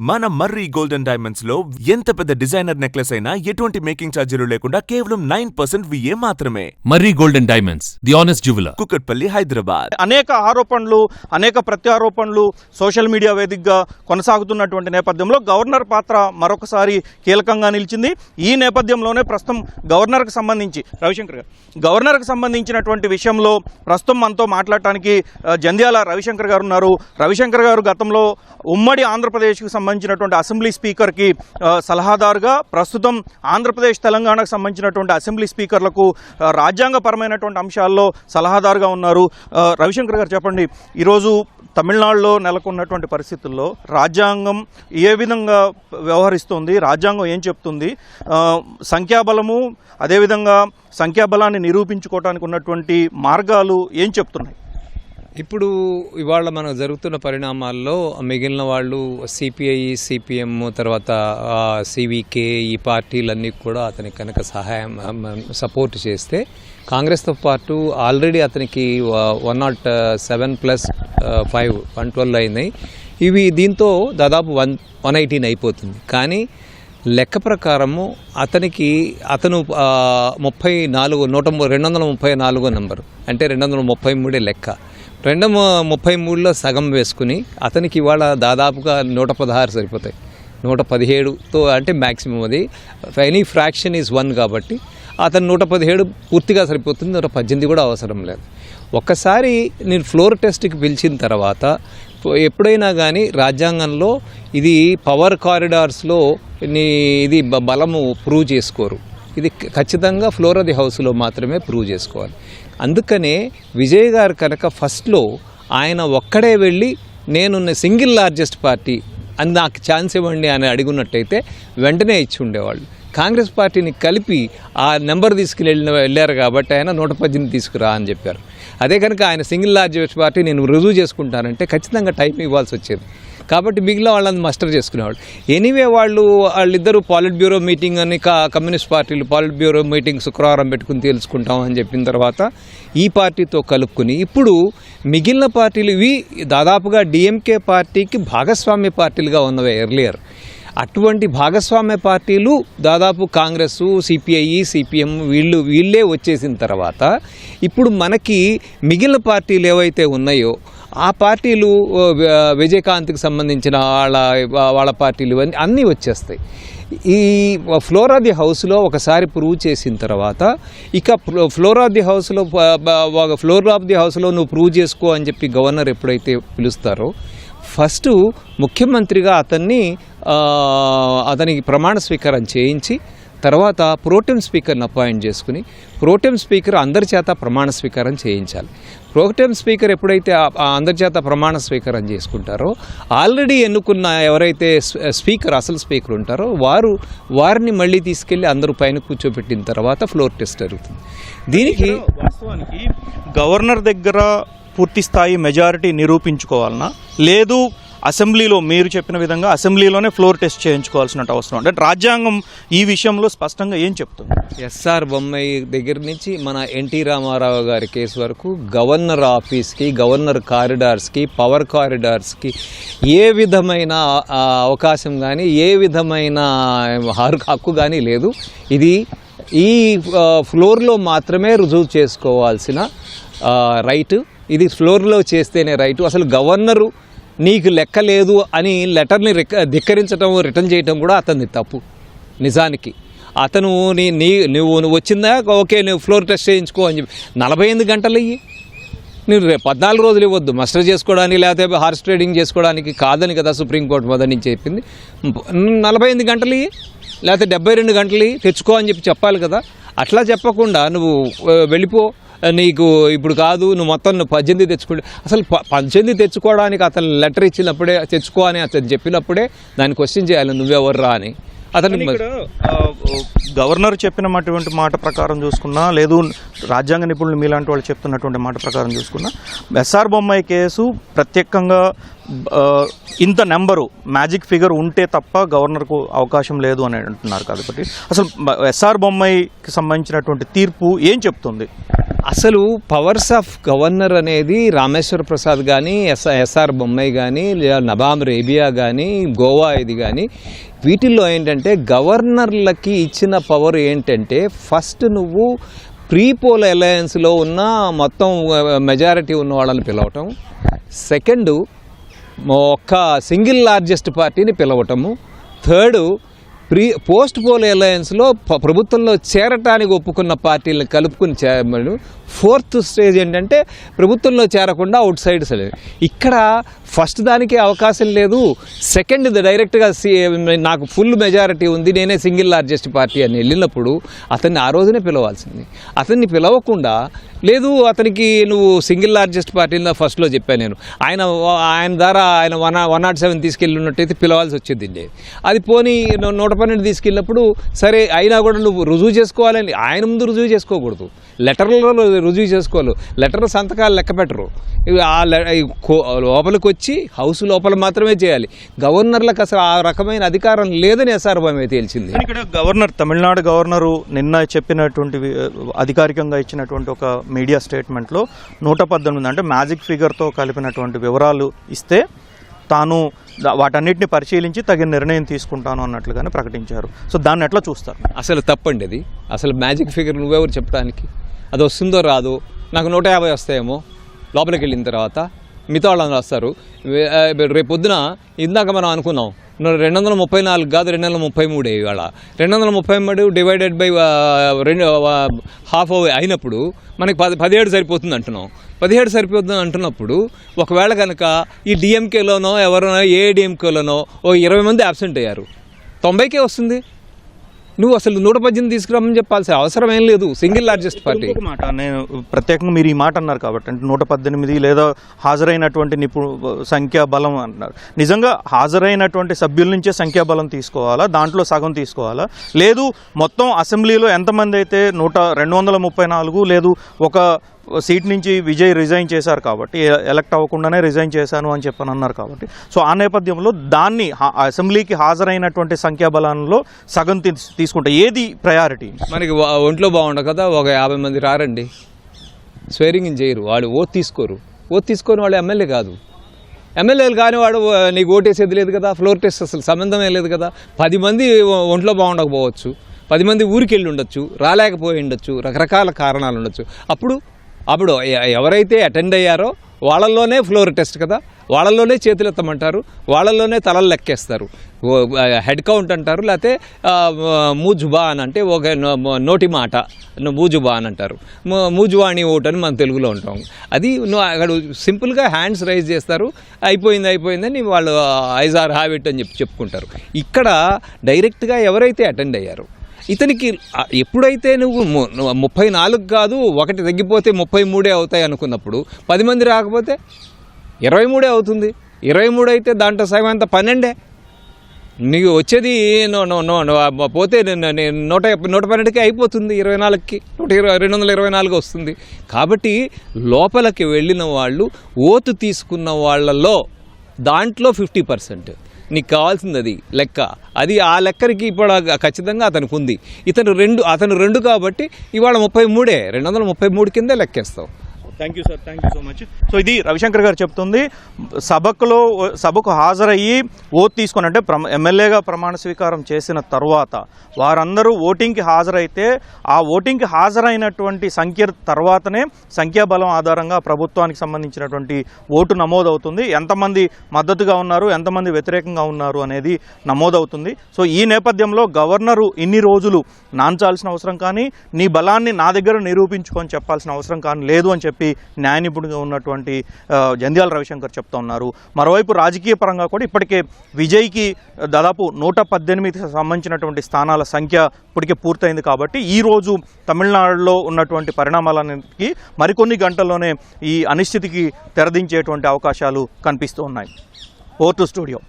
మన మర్రి golden diamonds లో ఎంత పెద్ద డిజైనర్ నెక్లెస్ అయినా ఎటువంటి మేకింగ్ ఛార్జీలు లేకుండా కేవలం 9% VA మాత్రమే. Marri golden diamonds, the honest jeweller, Kukatpally, Hyderabad. అనేక ఆరోపణలు, అనేక ప్రత్యారోపణలు సోషల్ మీడియా వేదికగా కొనసాగుతున్నటువంటి నేపథ్యంలో గవర్నర్ పాత్ర మరొకసారి కీలకంగా నిలిచింది. ఈ నేపథ్యంలోనే ప్రస్తుతం గవర్నర్కి సంబంధించినటువంటి విషయంలో ప్రస్తుతం మనతో మాట్లాడటానికి జంధ్యాల రవిశంకర్ గారు ఉన్నారు. రవిశంకర్ గారు గతంలో ఉమ్మడి ఆంధ్రప్రదేశ్కి సంబంధించినటువంటి అసెంబ్లీ స్పీకర్కి సలహాదారుగా, ప్రస్తుతం ఆంధ్రప్రదేశ్ తెలంగాణకు సంబంధించినటువంటి అసెంబ్లీ స్పీకర్లకు రాజ్యాంగపరమైనటువంటి అంశాల్లో సలహాదారుగా ఉన్నారు. రవిశంకర్ గారు చెప్పండి, ఈరోజు తమిళనాడులో నెలకొన్నటువంటి పరిస్థితుల్లో రాజ్యాంగం ఏ విధంగా వ్యవహరిస్తుంది, రాజ్యాంగం ఏం చెప్తుంది, సంఖ్యాబలము అదేవిధంగా సంఖ్యాబలాన్ని నిరూపించుకోవడానికి ఉన్నటువంటి మార్గాలు ఏం చెప్తున్నాయి? ఇప్పుడు ఇవాళ మనకు జరుగుతున్న పరిణామాల్లో మిగిలిన వాళ్ళు సిపిఐ, సిపిఎం, తర్వాత సివికే, ఈ పార్టీలన్నీ కూడా అతనికి కనుక సపోర్ట్ చేస్తే కాంగ్రెస్తో పాటు ఆల్రెడీ అతనికి 107+5 112 అయినాయి. ఇవి దీంతో దాదాపు 118 అయిపోతుంది. కానీ లెక్క ప్రకారము అతను 234 నంబరు, అంటే 233 లెక్క. 233లో సగం వేసుకుని అతనికి ఇవాళ దాదాపుగా 116 సరిపోతాయి. 117తో అంటే మ్యాక్సిమం, అది ఎనీ ఫ్రాక్షన్ ఈజ్ 1 కాబట్టి అతను 117 పూర్తిగా సరిపోతుంది. 118 కూడా అవసరం లేదు. ఒక్కసారి నేను ఫ్లోర్ టెస్ట్కి పిలిచిన తర్వాత ఎప్పుడైనా కానీ రాజ్యాంగంలో ఇది పవర్ కారిడార్స్లో ఇది బలము ప్రూవ్ చేసుకోరు. ఇది ఖచ్చితంగా ఫ్లోర్ ఆఫ్ ది హౌస్లో మాత్రమే ప్రూవ్ చేసుకోవాలి. అందుకనే విజయ్ గారు కనుక ఫస్ట్లో ఆయన ఒక్కడే వెళ్ళి నేను సింగిల్ లార్జెస్ట్ పార్టీ అని నాకు ఛాన్స్ ఇవ్వండి అని అడుగున్నట్టయితే వెంటనే ఇచ్చి ఉండేవాళ్ళు. కాంగ్రెస్ పార్టీని కలిపి ఆ నెంబర్ తీసుకుని వెళ్ళారు కాబట్టి ఆయన 118 తీసుకురా అని చెప్పారు. అదే కనుక ఆయన సింగిల్ లార్జెస్ట్ పార్టీ నేను రుజువు చేసుకుంటానంటే ఖచ్చితంగా టైం ఇవ్వాల్సి వచ్చేది. కాబట్టి మిగిలిన వాళ్ళని మాస్టర్ చేసుకునేవాళ్ళు. ఎనీవే వాళ్ళిద్దరూ పాలిట్ బ్యూరో మీటింగ్ అని కమ్యూనిస్ట్ పార్టీలు పాలిట్ బ్యూరో మీటింగ్ శుక్రవారం పెట్టుకుని తెలుసుకుంటాం అని చెప్పిన తర్వాత ఈ పార్టీతో కలుపుకుని ఇప్పుడు మిగిలిన పార్టీలు ఇవి దాదాపుగా డిఎంకే పార్టీకి భాగస్వామ్య పార్టీలుగా ఉన్నవే ఎర్లియర్. అటువంటి భాగస్వామ్య పార్టీలు దాదాపు కాంగ్రెస్, సిపిఐ, సిపిఎం వీళ్ళే వచ్చేసిన తర్వాత ఇప్పుడు మనకి మిగిలిన పార్టీలు ఏవైతే ఉన్నాయో ఆ పార్టీలు విజయకాంత్కి సంబంధించిన వాళ్ళ పార్టీలు అన్నీ వచ్చేస్తాయి. ఈ ఫ్లోర్ ఆఫ్ ది హౌస్లో ఒకసారి ప్రూవ్ చేసిన తర్వాత ఇక ఫ్లోర్ ఆఫ్ ది హౌస్లో నువ్వు ప్రూవ్ చేసుకో అని చెప్పి గవర్నర్ ఎప్పుడైతే పిలుస్తారో ఫస్ట్ ముఖ్యమంత్రిగా అతనికి ప్రమాణ స్వీకారం చేయించి తర్వాత ప్రోటెం స్పీకర్ని అపాయింట్ చేసుకుని ప్రోటెం స్పీకర్ అందరి చేత ప్రమాణ స్వీకారం చేయించాలి. ప్రోటెం స్పీకర్ ఎప్పుడైతే అందరి చేత ప్రమాణ స్వీకారం చేసుకుంటారో ఆల్రెడీ ఎన్నుకున్న ఎవరైతే అసలు స్పీకర్ ఉంటారో వారిని మళ్ళీ తీసుకెళ్ళి అందరూ పైన కూర్చోబెట్టిన తర్వాత ఫ్లోర్ టెస్ట్ జరుగుతుంది. దీనికి వాస్తవానికి గవర్నర్ దగ్గర పూర్తి స్థాయి మెజారిటీ నిరూపించుకోవాలన్నా, లేదు అసెంబ్లీలో మీరు చెప్పిన విధంగా అసెంబ్లీలోనే ఫ్లోర్ టెస్ట్ చేయించుకోవాల్సిన అవసరం అంటే రాజ్యాంగం ఈ విషయంలో స్పష్టంగా ఏం చెప్తుంది? ఎస్ఆర్ బొమ్మాయి దగ్గర నుంచి మన ఎన్టీ రామారావు గారి కేసు వరకు గవర్నర్ ఆఫీస్కి, గవర్నర్ కారిడార్స్కి, పవర్ కారిడార్స్కి ఏ విధమైన అవకాశం కానీ ఏ విధమైన హక్కు కానీ లేదు. ఇది ఈ ఫ్లోర్లో మాత్రమే రుజువు చేసుకోవాల్సిన రైటు. ఇది ఫ్లోర్లో చేస్తేనే రైటు. అసలు గవర్నరు నీకు లెక్క లేదు అని లెటర్ని ధిక్కరించడం, రిటర్న్ చేయడం కూడా అతని తప్పు. నిజానికి అతను నువ్వు వచ్చిందా ఓకే నువ్వు ఫ్లోర్ టెస్ట్ చేయించుకో అని చెప్పి 48 గంటలు అయ్యి నువ్వు 14 రోజులు ఇవ్వద్దు మస్టర్ చేసుకోవడానికి, లేకపోతే హార్స్ ట్రేడింగ్ చేసుకోవడానికి కాదని కదా సుప్రీంకోర్టు మొదటి నుంచి చెప్పింది. 48 గంటలు ఇయ్యి, లేకపోతే 72 గంటలు తెచ్చుకో అని చెప్పాలి కదా. అట్లా చెప్పకుండా నువ్వు వెళ్ళిపో, నీకు ఇప్పుడు కాదు, నువ్వు మొత్తం 18 తెచ్చుకుంటే అసలు 18 తెచ్చుకోవడానికి అతను లెటర్ ఇచ్చినప్పుడే తెచ్చుకో అని అతను చెప్పినప్పుడే దాన్ని క్వశ్చన్ చేయాలి నువ్వెవర్రా అని. అతను గవర్నర్ చెప్పినటువంటి మాట ప్రకారం చూసుకున్నా, లేదు రాజ్యాంగ నిపుణులు మీలాంటి వాళ్ళు చెప్తున్నటువంటి మాట ప్రకారం చూసుకున్నా, ఎస్ఆర్ బొమ్మాయి కేసు ప్రత్యేకంగా ఇంత నెంబరు మ్యాజిక్ ఫిగర్ ఉంటే తప్ప గవర్నర్కు అవకాశం లేదు అని అంటున్నారు. కాబట్టి అసలు ఎస్ఆర్ బొమ్మాయికి సంబంధించినటువంటి తీర్పు ఏం చెప్తుంది? అసలు పవర్స్ ఆఫ్ గవర్నర్ అనేది రామేశ్వర ప్రసాద్ కానీ ఎస్ఆర్ బొమ్మాయి కానీ లేదా నబామ్ రేబియా కానీ గోవా ఇది కానీ వీటిల్లో ఏంటంటే గవర్నర్లకి ఇచ్చిన పవర్ ఏంటంటే ఫస్ట్ నువ్వు ప్రీ పోల్ అలయన్స్లో ఉన్న మొత్తం మెజారిటీ ఉన్న వాళ్ళని పిలవటం, సెకండు ఒక్క సింగిల్ లార్జెస్ట్ పార్టీని పిలవటము, థర్డు పోస్ట్ పోల్ అలయన్స్లో ప్రభుత్వంలో చేరటానికి ఒప్పుకున్న పార్టీలను కలుపుకుని చేరమని, ఫోర్త్ స్టేజ్ ఏంటంటే ప్రభుత్వంలో చేరకుండా అవుట్ సైడ్ ఇక్కడ ఫస్ట్ దానికి అవకాశం లేదు, సెకండ్ డైరెక్ట్గా నాకు ఫుల్ మెజారిటీ ఉంది నేనే సింగిల్ లార్జెస్ట్ పార్టీ అని వెళ్ళినప్పుడు అతన్ని ఆ రోజునే పిలవాల్సింది. అతన్ని పిలవకుండా లేదు అతనికి నువ్వు సింగిల్ లార్జెస్ట్ పార్టీని ఫస్ట్లో చెప్పాను నేను, ఆయన ద్వారా ఆయన 107 తీసుకెళ్ళి ఉన్నట్టయితే పిలవాల్సి వచ్చింది. అది పోనీ 112 తీసుకెళ్ళినప్పుడు సరే అయినా కూడా నువ్వు రుజువు చేసుకోవాలని ఆయన ముందు రుజువు చేసుకోకూడదు, లెటర్లలో రుజువు చేసుకోవాలి. లెటర్ సంతకాలు లెక్క పెట్టరు, లోపలికి వచ్చి హౌస్ లోపల మాత్రమే చేయాలి. గవర్నర్లకు అసలు ఆ రకమైన అధికారం లేదని ఎస్ఆర్ బొమ్మాయి తేల్చింది. ఇక్కడ గవర్నర్ తమిళనాడు గవర్నరు నిన్న చెప్పినటువంటి అధికారికంగా ఇచ్చినటువంటి ఒక మీడియా స్టేట్మెంట్లో 118 అంటే మ్యాజిక్ ఫిగర్తో కలిపినటువంటి వివరాలు ఇస్తే తాను వాటన్నిటిని పరిశీలించి తగిన నిర్ణయం తీసుకుంటాను అన్నట్లుగానే ప్రకటించారు. సో దాన్ని ఎట్లా చూస్తారు? అసలు తప్పండి అది. అసలు మ్యాజిక్ ఫిగర్ నువ్వెవరు చెప్పడానికి? అది వస్తుందో రాదో, నాకు 150 వస్తాయేమో లోపలికి వెళ్ళిన తర్వాత, మిగతా వాళ్ళందరూ వస్తారు. రేపొద్దున ఇందాక మనం అనుకున్నాం 234 కాదు 233 ఇవాళ 233 డివైడెడ్ బై 2 అయినప్పుడు మనకి 17 సరిపోతుంది అంటున్నాం. 17 సరిపోతుంది అంటున్నప్పుడు ఒకవేళ కనుక ఈ డిఎంకేలోనో ఎవరైనా ఏఐడిఎంకేలోనో 20 మంది అబ్సెంట్ అయ్యారు, 90కే వస్తుంది. నువ్వు అసలు 118 తీసుకురామని చెప్పాల్సిన అవసరం ఏం లేదు. Single largest party. మాట నేను ప్రత్యేకంగా మీరు ఈ మాట అన్నారు కాబట్టి అంటే 118 లేదా హాజరైనటువంటి సంఖ్యా బలం అంటున్నారు. నిజంగా హాజరైనటువంటి సభ్యుల నుంచే సంఖ్యాబలం తీసుకోవాలా, దాంట్లో సగం తీసుకోవాలా, లేదు మొత్తం అసెంబ్లీలో ఎంతమంది అయితే 234 లేదు ఒక సీట్ నుంచి విజయ్ రిజైన్ చేశారు కాబట్టి ఎలక్ట్ అవ్వకుండానే రిజైన్ చేశాను అని చెప్పని అన్నారు కాబట్టి సో ఆ నేపథ్యంలో దాన్ని అసెంబ్లీకి హాజరైనటువంటి సంఖ్యాబలంలో సగం తీసుకుంటే ఏది ప్రయారిటీ? మనకి ఒంట్లో బాగుండదు కదా, ఒక 50 మంది రారండి, స్వేరింగ్ చేయరు, వాళ్ళు ఓట్ తీసుకోరు. ఓట్ తీసుకొని వాళ్ళు ఎమ్మెల్యే కాదు. ఎమ్మెల్యేలు కాని వాడు నీకు ఓటేసేది లేదు కదా, ఫ్లోర్ టెస్ట్ అసలు సంబంధమే లేదు కదా. 10 మంది ఒంట్లో బాగుండకపోవచ్చు, 10 మంది ఊరికి వెళ్ళి ఉండొచ్చు, రాలేకపోయి ఉండొచ్చు, రకరకాల కారణాలు ఉండొచ్చు. అప్పుడు ఎవరైతే అటెండ్ అయ్యారో వాళ్ళల్లోనే ఫ్లోర్ టెస్ట్ కదా, వాళ్ళల్లోనే చేతులు ఎత్తమంటారు, వాళ్ళల్లోనే తలలు లెక్కేస్తారు. హెడ్ కౌంట్ అంటారు, లేకపోతే మూజుబా అని అంటే ఒక నోటి మాట మూజుబా అని అంటారు, మూజువాణి ఓటు అని మనం తెలుగులో ఉంటాం. అది అక్కడ సింపుల్గా హ్యాండ్స్ రైజ్ చేస్తారు, అయిపోయిందని వాళ్ళు ఐజ్ ఆర్ హ్యావ్ ఇట్ అని చెప్పుకుంటారు. ఇక్కడ డైరెక్ట్గా ఎవరైతే అటెండ్ అయ్యారో ఇతనికి ఎప్పుడైతే నువ్వు 34 కాదు ఒకటి తగ్గిపోతే 33 అవుతాయి అనుకున్నప్పుడు 10 మంది రాకపోతే 23 అవుతుంది. 23 అయితే దాంట్లో సగం అంత 12 నీకు వచ్చేది పోతే 112కి అయిపోతుంది, 24కి 224 వస్తుంది. కాబట్టి లోపలికి వెళ్ళిన వాళ్ళు ఓటు తీసుకున్న వాళ్ళలో దాంట్లో 50% నీకు కావాల్సింది అది లెక్క. అది ఆ లెక్కరికి ఇప్పుడు ఖచ్చితంగా అతనికి ఉంది. అతను 2 కాబట్టి ఇవాళ 33 233 కిందే లెక్కేస్తావు. Thank you sir, thank you so much. So ఇది రవిశంకర్ గారు చెప్తుంది. సభకు హాజరయ్యి ఓటు తీసుకొని అంటే ఎమ్మెల్యేగా ప్రమాణ స్వీకారం చేసిన తర్వాత వారందరూ ఓటింగ్కి హాజరైతే ఆ ఓటింగ్కి హాజరైనటువంటి సంఖ్య తర్వాతనే సంఖ్యాబలం ఆధారంగా ప్రభుత్వానికి సంబంధించినటువంటి ఓటు నమోదవుతుంది. ఎంతమంది మద్దతుగా ఉన్నారు, ఎంతమంది వ్యతిరేకంగా ఉన్నారు అనేది నమోదవుతుంది. సో ఈ నేపథ్యంలో గవర్నరు ఇన్ని రోజులు నాంచాల్సిన అవసరం కానీ, నీ బలాన్ని నా దగ్గర నిరూపించుకొని చెప్పాల్సిన అవసరం కానీ లేదు అని చెప్పి న్యాయ నిపుణుడిగా ఉన్నటువంటి జంధ్యాల రవిశంకర్ చెప్తా ఉన్నారు. మరోవైపు రాజకీయ పరంగా కూడా ఇప్పటికే విజయ్కి దాదాపు 118 సంబంధించినటువంటి స్థానాల సంఖ్య ఇప్పటికే పూర్తయింది. కాబట్టి ఈరోజు తమిళనాడులో ఉన్నటువంటి పరిణామాలన్నిటికీ మరికొన్ని గంటల్లోనే ఈ అనిశ్చితికి తెరదించేటువంటి అవకాశాలు కనిపిస్తూ ఉన్నాయి. Over to studio.